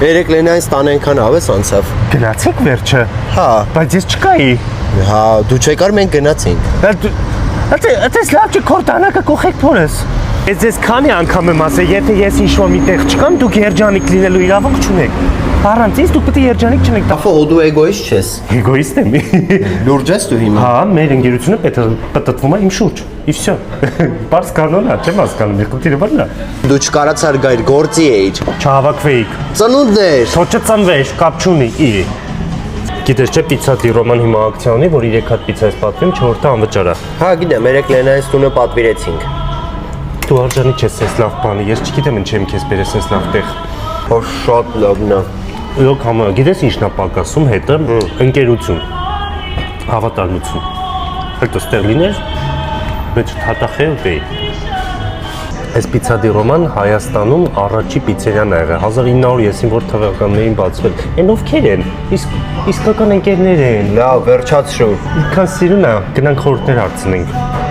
Երեք Լենայից տան այնքան ավես անցավ։ Գնացեք վերջը։ Հա, Բայց ես չկայի։ հա, դու չեկար մենք գնացինք։ Այդպես լավ չի քոր տանակը կողեք փորես։ Ես ձեզ քանի անգամ եմ ասել, եթե ես ինչ-որ միտեղ չկամ, դուք երջանիկ լինելու իրավունք չունեք։ Առանց ինձ դուք պետք է երջանիկ չնեք։ Ախո, դու էգոիստ ես։ Էգոիստ եմ։ Լուրջ ես դու հիմա։ Հա, մեր ընկերությունը պետքվում է իմ շուրջ։ Ի վсё։ Բարս կանոնա, չեմ հասկանում, եկուտիրը բռնա։ Դու չկարացար գայր, գործի էիր։ Չհավաքվեիք։ Ծնունդներ։ Թո չծնվեሽ, կապ չունի։ Գիտես չէ, պիցա դի Ռոման հիմա ակցիա ունի, որ 3 հատ պիցա ես պատվիրում, 4-ը անվճար է։ Հա, գիտեմ, երեք Լենայից տունը պատվիրեցինք։ Դու արժանի չես ես լավ բանի, ես չգիտեմ ինչ եմ քեզ բերես ես լավ տեղ։ Հո շատ լավն է։ Ոք համա, գիտես ինչն է պակասում հետը ընկերություն, հավատարմություն։ Հետո ստեղ լիներ, մեջ հատախե ուտեի։ Այս պիցա դի Ռոման Հայաստանում առաջի պիցերիան ա եղել 1930 որ թվականներին բացվել։ Են ովքեր են։ Իսկական ընկերներ են։ Լավ, վերջացրու։ Իքան սիրուն է, գնանք խորհուրդներ հարցնենք։